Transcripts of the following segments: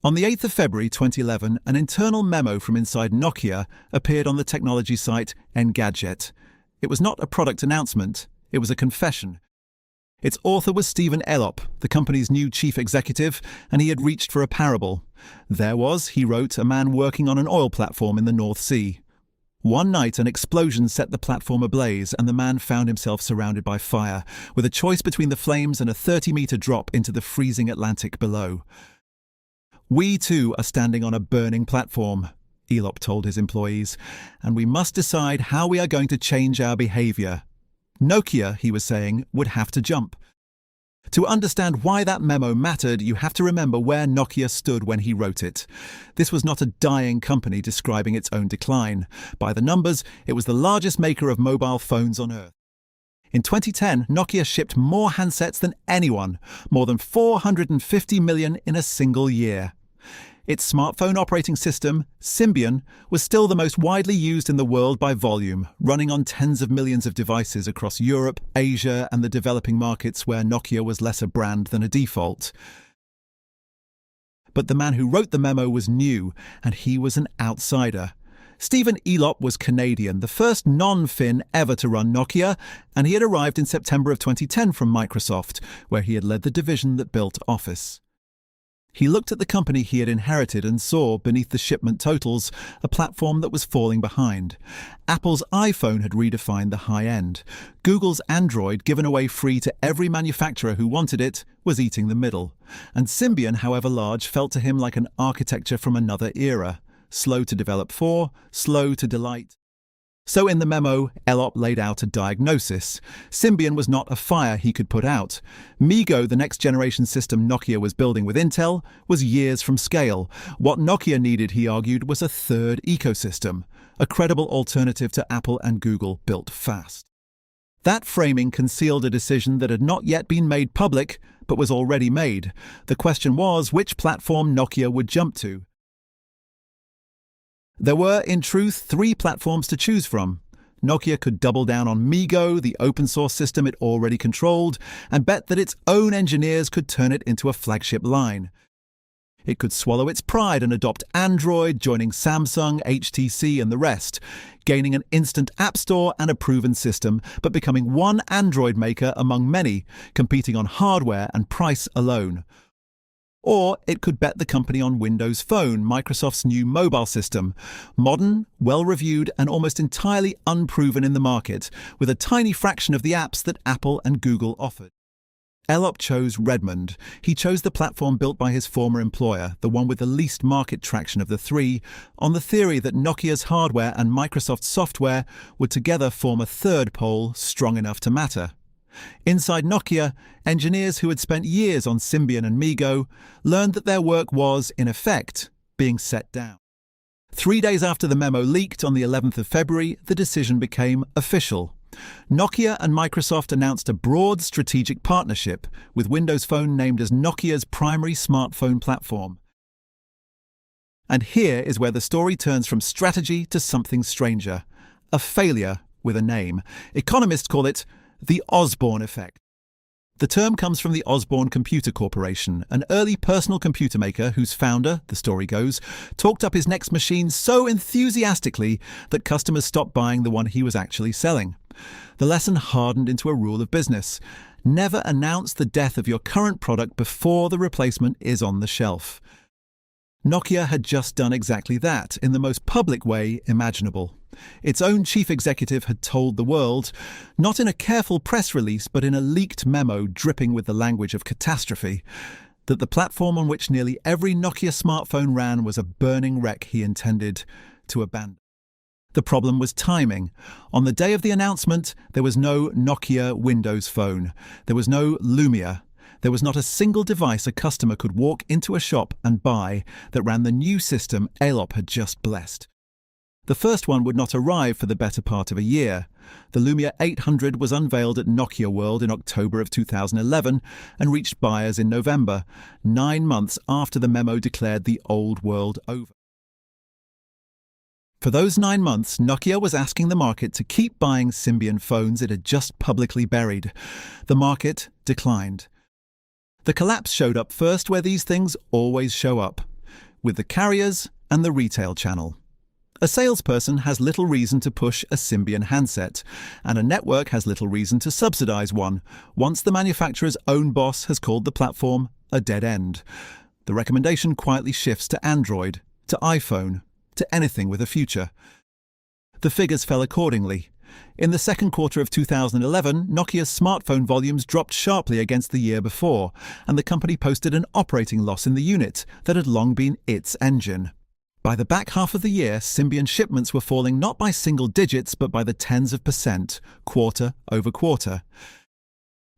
On the 8th of February 2011, an internal memo from inside Nokia appeared on the technology site Engadget. It was not a product announcement, it was a confession. Its author was Stephen Elop, the company's new chief executive, and he had reached for a parable. There was, he wrote, a man working on an oil platform in the North Sea. One night an explosion set the platform ablaze and the man found himself surrounded by fire, with a choice between the flames and a 30-metre drop into the freezing Atlantic below. "We too are standing on a burning platform," Elop told his employees, "and we must decide how we are going to change our behaviour. Nokia," he was saying, "would have to jump." To understand why that memo mattered, you have to remember where Nokia stood when he wrote it. This was not a dying company describing its own decline. By the numbers, it was the largest maker of mobile phones on Earth. In 2010, Nokia shipped more handsets than anyone, more than 450 million in a single year. Its smartphone operating system, Symbian, was still the most widely used in the world by volume, running on tens of millions of devices across Europe, Asia, and the developing markets where Nokia was less a brand than a default. But the man who wrote the memo was new, and he was an outsider. Stephen Elop was Canadian, the first non-Finn ever to run Nokia, and he had arrived in September of 2010 from Microsoft, where he had led the division that built Office. He looked at the company he had inherited and saw, beneath the shipment totals, a platform that was falling behind. Apple's iPhone had redefined the high end. Google's Android, given away free to every manufacturer who wanted it, was eating the middle. And Symbian, however large, felt to him like an architecture from another era. Slow to develop for, slow to delight. So in the memo, Elop laid out a diagnosis. Symbian was not a fire he could put out. Mego, the next-generation system Nokia was building with Intel, was years from scale. What Nokia needed, he argued, was a third ecosystem, a credible alternative to Apple and Google built fast. That framing concealed a decision that had not yet been made public, but was already made. The question was which platform Nokia would jump to. There were, in truth, 3 platforms to choose from. Nokia could double down on Mego, the open-source system it already controlled, and bet that its own engineers could turn it into a flagship line. It could swallow its pride and adopt Android, joining Samsung, HTC and the rest, gaining an instant app store and a proven system, but becoming one Android maker among many, competing on hardware and price alone. Or it could bet the company on Windows Phone, Microsoft's new mobile system. Modern, well-reviewed and almost entirely unproven in the market, with a tiny fraction of the apps that Apple and Google offered. Elop chose Redmond. He chose the platform built by his former employer, the one with the least market traction of the 3, on the theory that Nokia's hardware and Microsoft's software would together form a third pole strong enough to matter. Inside Nokia, engineers who had spent years on Symbian and Mego learned that their work was, in effect, being set down. 3 days after the memo leaked on the 11th of February, the decision became official. Nokia and Microsoft announced a broad strategic partnership, with Windows Phone named as Nokia's primary smartphone platform. And here is where the story turns from strategy to something stranger. A failure with a name. Economists call it the Osborne effect. The term comes from the Osborne Computer Corporation, an early personal computer maker whose founder, the story goes, talked up his next machine so enthusiastically that customers stopped buying the one he was actually selling. The lesson hardened into a rule of business. Never announce the death of your current product before the replacement is on the shelf. Nokia had just done exactly that, in the most public way imaginable. Its own chief executive had told the world, not in a careful press release but in a leaked memo dripping with the language of catastrophe, that the platform on which nearly every Nokia smartphone ran was a burning wreck he intended to abandon. The problem was timing. On the day of the announcement, there was no Nokia Windows Phone. There was no Lumia. There was not a single device a customer could walk into a shop and buy that ran the new system Elop had just blessed. The first one would not arrive for the better part of a year. The Lumia 800 was unveiled at Nokia World in October of 2011 and reached buyers in November, 9 months after the memo declared the old world over. For those 9 months, Nokia was asking the market to keep buying Symbian phones it had just publicly buried. The market declined. The collapse showed up first where these things always show up. with the carriers and the retail channel. A salesperson has little reason to push a Symbian handset, and a network has little reason to subsidize one, once the manufacturer's own boss has called the platform a dead end. The recommendation quietly shifts to Android, to iPhone, to anything with a future. The figures fell accordingly. In the second quarter of 2011, Nokia's smartphone volumes dropped sharply against the year before, and the company posted an operating loss in the unit that had long been its engine. By the back half of the year, Symbian shipments were falling not by single digits but by the tens of %, quarter over quarter.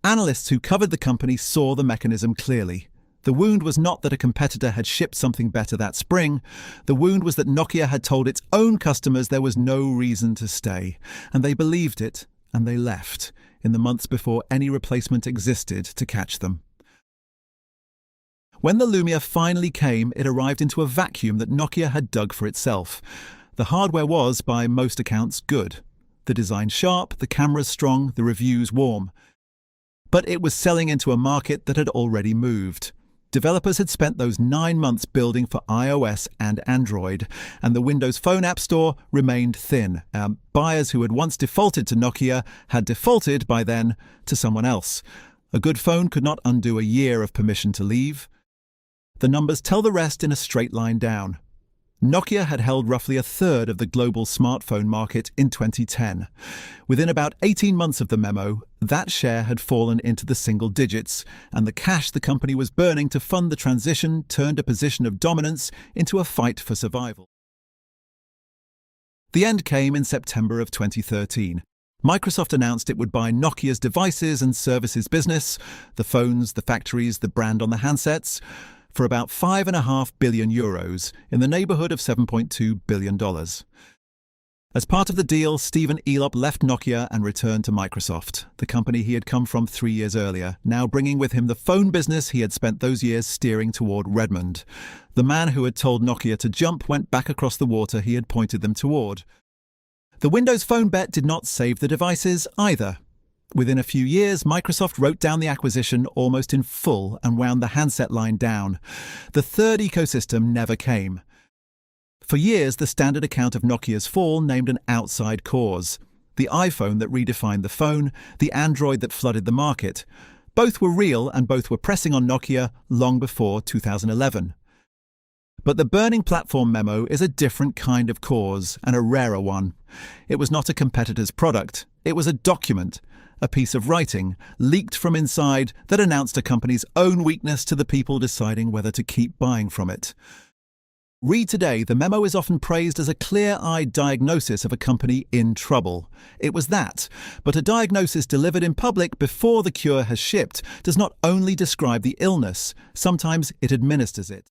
Analysts who covered the company saw the mechanism clearly. The wound was not that a competitor had shipped something better that spring. The wound was that Nokia had told its own customers there was no reason to stay, and they believed it, and they left, in the months before any replacement existed to catch them. When the Lumia finally came, it arrived into a vacuum that Nokia had dug for itself. The hardware was, by most accounts, good. The design sharp, the cameras strong, the reviews warm. But it was selling into a market that had already moved. Developers had spent those 9 months building for iOS and Android, and the Windows Phone App Store remained thin. Buyers who had once defaulted to Nokia had defaulted by then to someone else. A good phone could not undo a year of permission to leave. The numbers tell the rest in a straight line down. Nokia had held roughly a third of the global smartphone market in 2010. Within about 18 months of the memo, that share had fallen into the single digits, and the cash the company was burning to fund the transition turned a position of dominance into a fight for survival. The end came in September of 2013. Microsoft announced it would buy Nokia's devices and services business, the phones, the factories, the brand on the handsets, for about €5.5 billion, in the neighborhood of $7.2 billion. As part of the deal, Stephen Elop left Nokia and returned to Microsoft, the company he had come from 3 years earlier, now bringing with him the phone business he had spent those years steering toward Redmond. The man who had told Nokia to jump went back across the water he had pointed them toward. The Windows Phone bet did not save the devices either. Within a few years, Microsoft wrote down the acquisition almost in full and wound the handset line down. The third ecosystem never came. For years, the standard account of Nokia's fall named an outside cause: the iPhone that redefined the phone, the Android that flooded the market. Both were real and both were pressing on Nokia long before 2011. But the burning platform memo is a different kind of cause, and a rarer one. It was not a competitor's product. It was a document, a piece of writing, leaked from inside that announced a company's own weakness to the people deciding whether to keep buying from it. Read today, the memo is often praised as a clear-eyed diagnosis of a company in trouble. It was that, but a diagnosis delivered in public before the cure has shipped does not only describe the illness, sometimes it administers it.